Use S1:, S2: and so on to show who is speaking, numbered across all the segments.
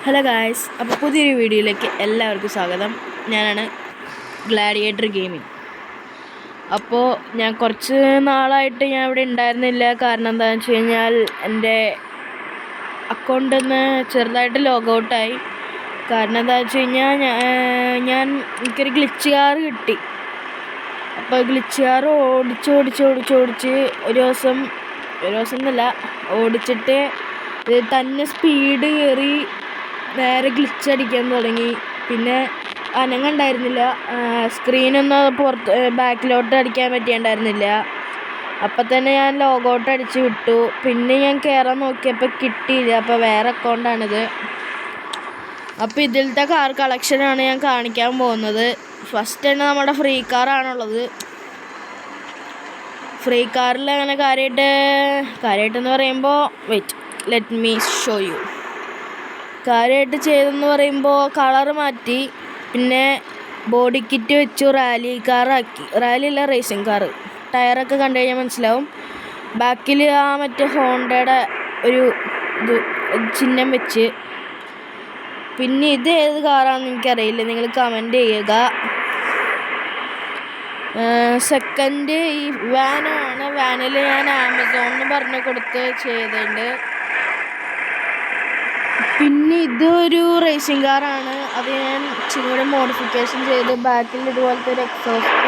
S1: Hello guys, അപ്പോൾ പുതിയൊരു വീഡിയോയിലേക്ക് എല്ലാവർക്കും സ്വാഗതം. ഞാനാണ് ഗ്ലാഡിയേറ്റർ ഗെയിമിംഗ്. അപ്പോൾ ഞാൻ കുറച്ച് നാളായിട്ട് ഞാൻ ഇവിടെ ഉണ്ടായിരുന്നില്ല. കാരണം എന്താണെന്ന് വെച്ച് കഴിഞ്ഞാൽ എൻ്റെ അക്കൗണ്ടിൽ നിന്ന് ചെറുതായിട്ട് ലോഗൗട്ടായി. കാരണം എന്താണെന്ന് വെച്ച് കഴിഞ്ഞാൽ എനിക്കൊരു ഗ്ലിച്ച് കാർ കിട്ടി. അപ്പോൾ ഗ്ലിച്ച് കാർ ഓടിച്ച് ഒരു ദിവസം എന്നല്ല, ഓടിച്ചിട്ട് തന്നെ സ്പീഡ് കയറി നേരെ ഗ്ലിച്ച് അടിക്കാൻ തുടങ്ങി. പിന്നെ അനങ്ങുണ്ടായിരുന്നില്ല, സ്ക്രീനൊന്നും ബാക്കിലോട്ട് അടിക്കാൻ പറ്റിയിട്ടുണ്ടായിരുന്നില്ല. അപ്പം തന്നെ ഞാൻ ലോഗൗട്ട് അടിച്ച് വിട്ടു. പിന്നെ ഞാൻ കയറാൻ നോക്കിയപ്പോൾ കിട്ടിയില്ല. അപ്പോൾ വേറെ അക്കൗണ്ടാണിത്. അപ്പോൾ ഇതിലത്തെ കാർ കളക്ഷനാണ് ഞാൻ കാണിക്കാൻ പോകുന്നത്. ഫസ്റ്റ് തന്നെ നമ്മുടെ ഫ്രീ കാറാണുള്ളത്. ഫ്രീ കാറിൽ അങ്ങനെ കാര്യമായിട്ടെന്ന് പറയുമ്പോൾ ലെറ്റ് മീ ഷോ യു. കാര്യമായിട്ട് ചെയ്തെന്ന് പറയുമ്പോൾ കളർ മാറ്റി, പിന്നെ ബോഡി കിറ്റ് വെച്ചു, റാലി കാറാക്കി. റാലിയല്ല, റേസിംഗ് കാറ്. ടയറൊക്കെ കണ്ടു കഴിഞ്ഞാൽ മനസ്സിലാവും. ബാക്കിൽ മറ്റേ ഹോണ്ടയുടെ ഒരു ചിഹ്നം വെച്ച്. പിന്നെ ഇത് ഏത് കാറാണെന്ന് എനിക്കറിയില്ല, നിങ്ങൾ കമൻറ്റ് ചെയ്യുക. സെക്കൻഡ് ഈ വാനാണ്. വാനിൽ ഞാൻ ആമസോണിന് പറഞ്ഞ് കൊടുത്ത് ചെയ്തിട്ടുണ്ട്. പിന്നെ ഇതൊരു റേസിംഗ് കാറാണ്. അത് ഞാൻ ഇച്ചിരി മോഡിഫിക്കേഷൻ ചെയ്ത് ബാക്കിൽ ഇതുപോലത്തെ ഒരു എക്സോസ്റ്റ്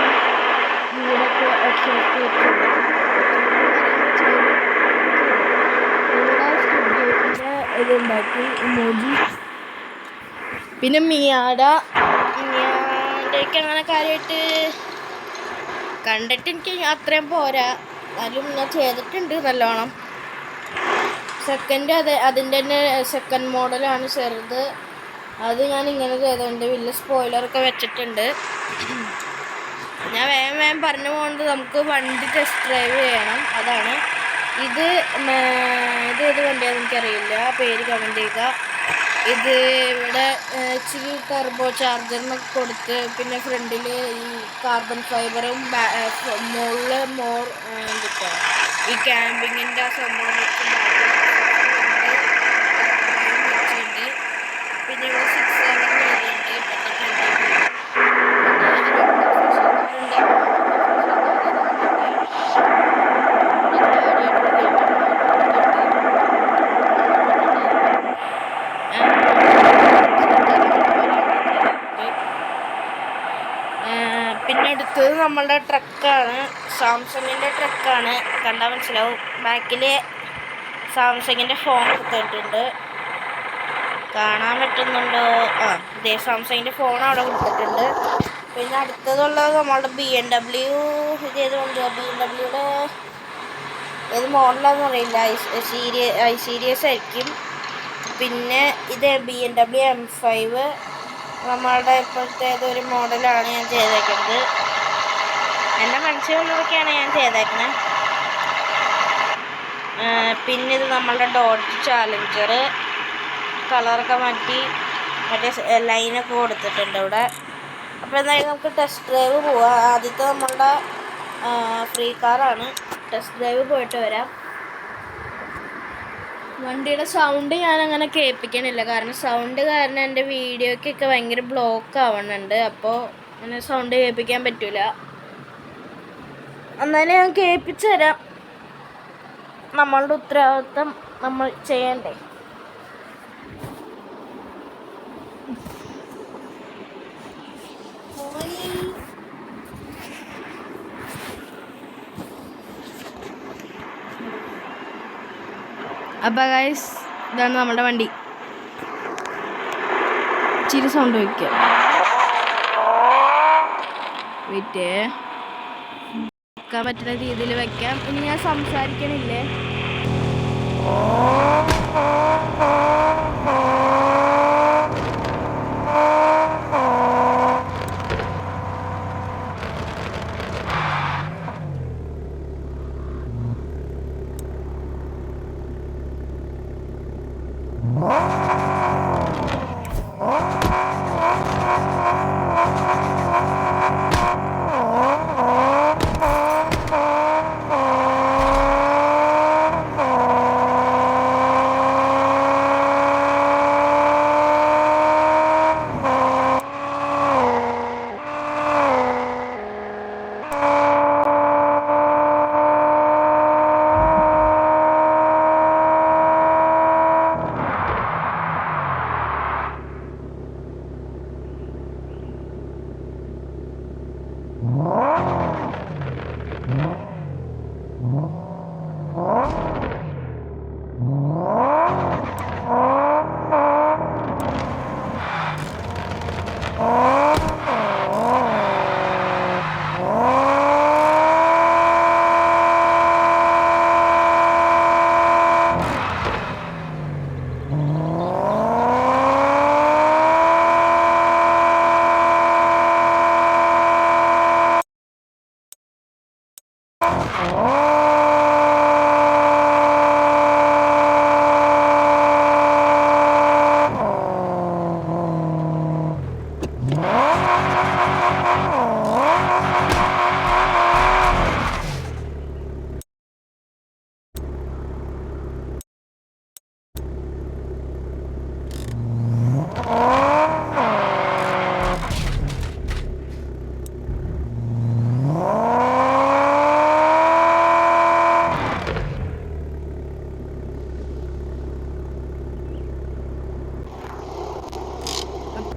S1: ഇതുണ്ടാക്കി ഇമോജി. പിന്നെ മിയാടേക്ക് അങ്ങനെ കാര്യമായിട്ട് കണ്ടിട്ട് എനിക്ക് അത്രയും പോരാ, എന്നാലും ഞാൻ ചെയ്തിട്ടുണ്ട് നല്ലോണം. സെക്കൻഡ് അതിൻ്റെ തന്നെ സെക്കൻഡ് മോഡലാണ് ചെറുത്. അത് ഞാൻ ഇങ്ങനെ ചെയ്തിട്ടുണ്ട്, വലിയ സ്പോയിലറൊക്കെ വെച്ചിട്ടുണ്ട്. ഞാൻ വേഗം പറഞ്ഞു പോകുന്നത് നമുക്ക് വണ്ടി ടെസ്റ്റ് ഡ്രൈവ് ചെയ്യണം. അതാണ് ഇത് ഏത് വണ്ടിയാണെന്ന് എനിക്കറിയില്ല, പേര് കമൻറ്റ് ചെയ്യുക. ഇത് ഇവിടെ ഇച്ചിരി ടർബോ ചാർജറിനൊക്കെ കൊടുത്ത്, പിന്നെ ഫ്രണ്ടിൽ ഈ കാർബൺ ഫൈബറും മുകളിൽ എന്തൊക്കെയാണ് ഈ ക്യാമ്പിങ്ങിൻ്റെ ആ സംഭവം വെച്ചിട്ടുണ്ട്. പിന്നെ ഇവിടെ 6-7 വരുന്നുണ്ട്. പിന്നെ അടുത്തത് നമ്മളുടെ ട്രക്കാണ്, സാംസങ്ങിൻ്റെ ട്രക്കാണ്. കണ്ടാൽ മനസ്സിലാവും. ബാക്കിൽ സാംസങ്ങിൻ്റെ ഫോൺ കൊടുത്തിട്ടുണ്ട്, കാണാൻ പറ്റുന്നുണ്ടോ? ഇതേ സാംസങ്ങിൻ്റെ ഫോൺ അവിടെ കൊടുത്തിട്ടുണ്ട്. പിന്നെ അടുത്തതുള്ളത് നമ്മളുടെ BMW. ഇത് ഏത് വണ്ടിയാണ്? BMWയുടെ ഏത് മോഡലാണെന്ന് അറിയില്ല, ഐ സീരീസ് ആയിരിക്കും. പിന്നെ ഇത് BMW M5 നമ്മളുടെ ഇപ്പോഴത്തെ ഏതൊരു മോഡലാണ് ഞാൻ ചെയ്തേക്കുന്നത്. എൻ്റെ മനസ്സിലുള്ളതൊക്കെയാണ് ഞാൻ ചെയ്തേക്കുന്നത്. പിന്നെ ഇത് നമ്മളുടെ ഡോഡ്ജ് ചാലഞ്ചർ. കളറൊക്കെ മാറ്റി മറ്റേ ലൈനൊക്കെ കൊടുത്തിട്ടുണ്ട് ഇവിടെ. അപ്പോൾ എന്തായാലും നമുക്ക് ടെസ്റ്റ് ഡ്രൈവ് പോവാം. ആദ്യത്തെ നമ്മളുടെ ഫ്രീ കാറാണ്. ടെസ്റ്റ് ഡ്രൈവ് പോയിട്ട് വരാം. വണ്ടിയുടെ സൗണ്ട് ഞാനങ്ങനെ കേൾപ്പിക്കണില്ല, കാരണം സൗണ്ട് കാരണം എൻ്റെ വീഡിയോയ്ക്കൊക്കെ ഭയങ്കര ബ്ലോക്ക് ആവുന്നുണ്ട്. അപ്പോൾ അങ്ങനെ സൗണ്ട് കേൾപ്പിക്കാൻ പറ്റില്ല. എന്നാലും ഞാൻ കേൾപ്പിച്ചു തരാം. നമ്മളുടെ ഉത്തരവാദിത്തം നമ്മൾ ചെയ്യണ്ടേ. അപ്പോൾ ഗൈസ്, ഇതാണ് നമ്മുടെ വണ്ടി. ഇച്ചിരി സൗണ്ട് വയ്ക്കുക, വെക്കാൻ പറ്റുന്ന രീതിയിൽ വയ്ക്കാം. ഇനി ഞാൻ സംസാരിക്കണില്ലേ.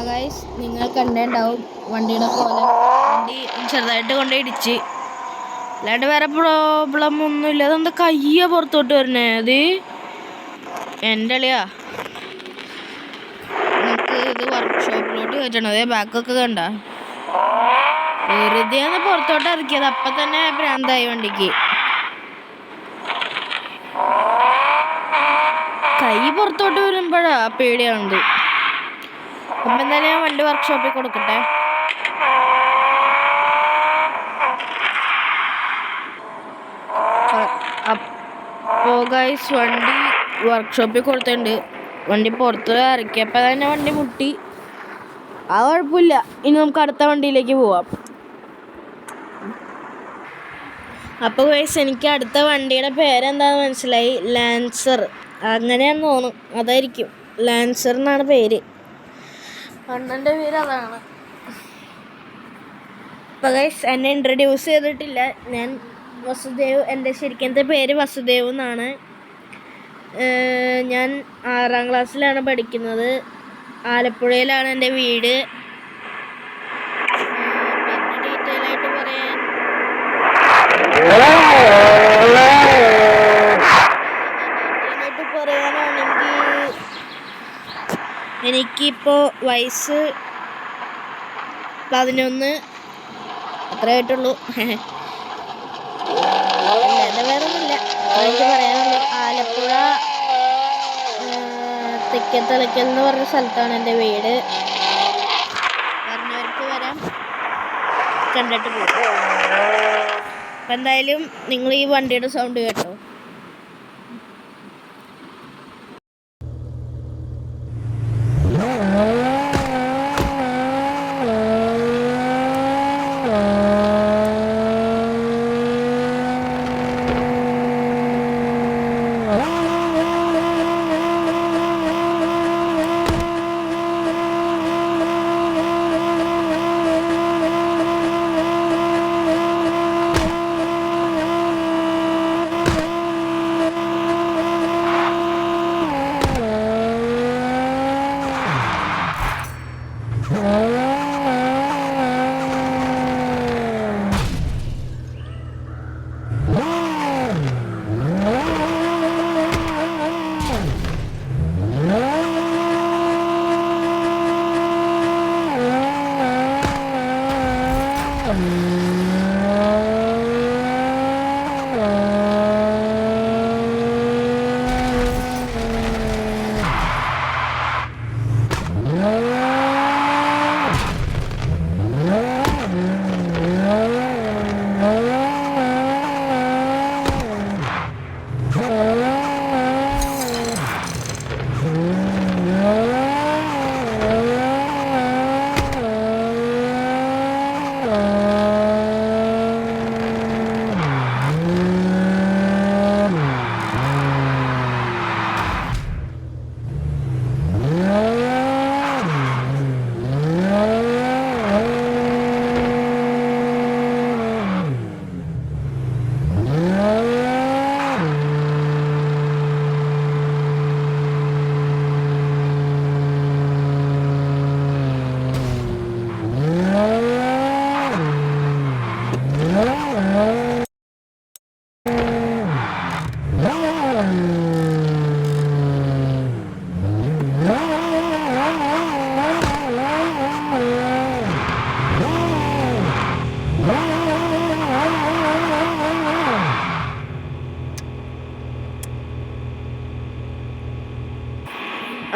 S1: ഗൈസ്, നിങ്ങൾ കണ്ടിട്ടുണ്ടാവും വണ്ടിയുടെ കോലം. വണ്ടി ചെറുതായിട്ട് കൊണ്ട് ഇടിച്ച്, അല്ലാണ്ട് വേറെ പ്രോബ്ലം ഒന്നുമില്ല. അതെന്താ കയ്യ പുറത്തോട്ട് വരണേ? അത് എൻ്റെ അളിയാ. നമുക്ക് ഇത് വർക്ക്ഷോപ്പിലോട്ട് കയറ്റണം. അതേ ബാക്കൊക്കെ കണ്ട വെറുതെ പുറത്തോട്ട് ഇറക്കിയത്. അപ്പം തന്നെ ഭ്രാന്തായി വണ്ടിക്ക്. കൈ പുറത്തോട്ട് വരുമ്പോഴാ പേടിയാവുന്നത്. അപ്പം എന്തായാലും ഞാൻ വണ്ടി വർക്ക്ഷോപ്പിൽ കൊടുക്കട്ടെ. അപ്പോൾ ഗൈസ്, വണ്ടി വർക്ക്ഷോപ്പിൽ കൊടുത്തിട്ടുണ്ട്. വണ്ടി പുറത്ത് ഇറക്കിയപ്പോൾ തന്നെ വണ്ടി മുട്ടി. ആ കുഴപ്പമില്ല. ഇനി നമുക്ക് അടുത്ത വണ്ടിയിലേക്ക് പോവാം. അപ്പോൾ ഗൈസ്, എനിക്ക് അടുത്ത വണ്ടിയുടെ പേരെന്താണെന്ന് മനസ്സിലായി. ലാൻസർ അങ്ങനെയാണെന്ന് തോന്നും. അതായിരിക്കും, ലാൻസർ എന്നാണ് പേര്. അണ്ണൻ്റെ പേര് അതാണ്. അപ്പോൾ ഗൈസ്, എന്നെ ഇൻട്രൊഡ്യൂസ് ചെയ്തിട്ടില്ല. ഞാൻ വസുദേവ്. എൻ്റെ ശരിക്കത്തെ പേര് വസുദേവ് എന്നാണ്. ഞാൻ 6ാം ക്ലാസ്സിലാണ് പഠിക്കുന്നത്. ആലപ്പുഴയിലാണ് എൻ്റെ വീട്. പിന്നെ ഡീറ്റെയിൽ ആയിട്ട് പറയാനാണെങ്കിൽ എനിക്കിപ്പോൾ വയസ്സ് 11 അത്രയായിട്ടുള്ളൂ. അല്ലാതെ വേറെ ഒന്നുമില്ല. എനിക്ക് പറയാനുള്ളൂ, ആലപ്പുഴ തെക്കത്തലയ്ക്കൽ എന്ന് പറഞ്ഞ സ്ഥലത്താണ് എൻ്റെ വീട്. പറഞ്ഞവർക്ക് വരാം, കണ്ടിട്ട് പോകും. അപ്പം എന്തായാലും നിങ്ങൾ ഈ വണ്ടിയുടെ സൗണ്ട് കേട്ടോ.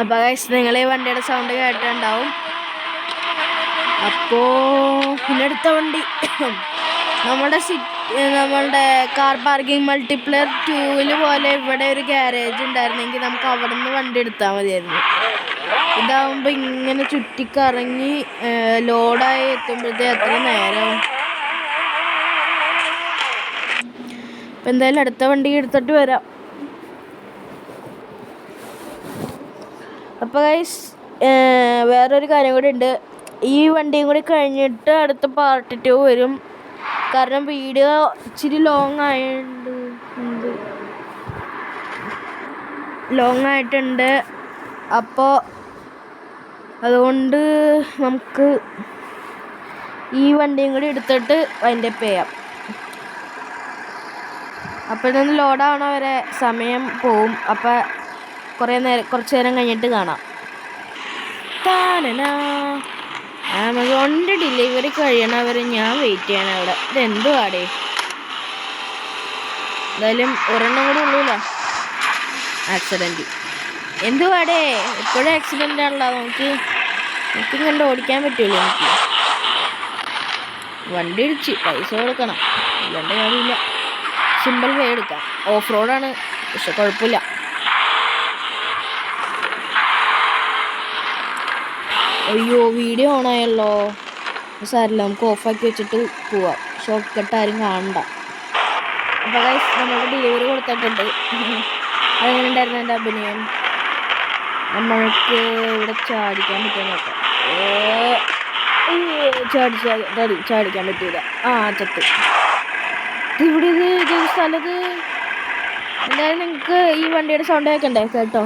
S1: അപ്പോൾ ഗൈസ് നിങ്ങൾ ഈ വണ്ടിയുടെ സൗണ്ട് കേട്ടിട്ടുണ്ടാവും. അപ്പോൾ പിന്നെ അടുത്ത വണ്ടി നമ്മളുടെ കാർ പാർക്കിംഗ് മൾട്ടിപ്ലയർ 2 പോലെ ഇവിടെ ഒരു ഗ്യാരേജ് ഉണ്ടായിരുന്നെങ്കിൽ നമുക്ക് അവിടെ നിന്ന് വണ്ടി എടുത്താൽ മതിയായിരുന്നു. ഇതാവുമ്പോൾ ഇങ്ങനെ ചുറ്റിക്കറങ്ങി ലോഡായി എത്തുമ്പോഴത്തേ എത്ര നേരം. അപ്പം എന്തായാലും അടുത്ത വണ്ടി എടുത്തിട്ട് വരാം. അപ്പോൾ ഗൈസ് വേറൊരു കാര്യം കൂടി ഉണ്ട്. ഈ വണ്ടിയും കൂടി കഴിഞ്ഞിട്ട് അടുത്ത പാർട്ട് 2 വരും. കാരണം വീഡിയോ ഇച്ചിരി ലോങ് ആയിട്ടുണ്ട്. അപ്പോൾ അതുകൊണ്ട് നമുക്ക് ഈ വണ്ടിയും കൂടി എടുത്തിട്ട് അതിൻ്റെ ചെയ്യാം. അപ്പോൾ ഇതൊന്ന് ലോഡാവണ വരെ സമയം പോവും. അപ്പോൾ കുറച്ച് നേരം കഴിഞ്ഞിട്ട് കാണാം. ആമസോണിൻ്റെ ഡെലിവറി കഴിയണവരെ ഞാൻ വെയിറ്റ് ചെയ്യണം അവിടെ. ഇതെന്തുവാടേ? എന്തായാലും ഒരെണ്ണം കൂടി ഉള്ളൂല്ലോ ആക്സിഡൻറ്റ്. എന്തുവാടേ എപ്പോഴും ആക്സിഡൻ്റ് ആണല്ലോ. എനിക്കും കണ്ട് ഓടിക്കാൻ പറ്റുമല്ലോ. എനിക്ക് വണ്ടി ഇടിച്ച് പൈസ കൊടുക്കണം, ഇല്ലാണ്ട് കാര്യമില്ല. സിമ്പിൾ വേ എടുക്കാം. ഓഫ് റോഡാണ്, പക്ഷെ കുഴപ്പമില്ല. അയ്യോ വീഡിയോ ഓണായല്ലോ. സാരില്ല, നമുക്ക് ഓഫാക്കി വെച്ചിട്ട് പോവാം. ഷോർട്ട് കട്ട് ആരും കാണണ്ട. അപ്പോൾ ഗൈസ് നമ്മൾക്ക് ഡെലിവറി കൊടുത്തിട്ടുണ്ട്. അതെങ്ങനെ ഉണ്ടായിരുന്നു എൻ്റെ അഭിനയം? നമ്മൾക്ക് ഇവിടെ ചാടിക്കാൻ പറ്റുമോ നോക്കാം. ചാടിക്കാൻ പറ്റൂല. ചത്ത്. ഇവിടെ ഇത് സ്ഥലത്ത് എന്തായാലും നിങ്ങൾക്ക് ഈ വണ്ടിയുടെ സൗണ്ട് കേൾക്കണ്ടേ? കേട്ടോ.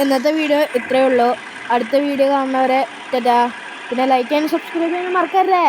S1: ഇന്നത്തെ വീഡിയോ ഇത്രയേ ഉള്ളൂ. അടുത്ത വീഡിയോ കാണുന്നവരെ ടാറ്റാ. പിന്നെ ലൈക്ക് ചെയ്യാനും സബ്സ്ക്രൈബ് ചെയ്യാനും മറക്കരുതേ.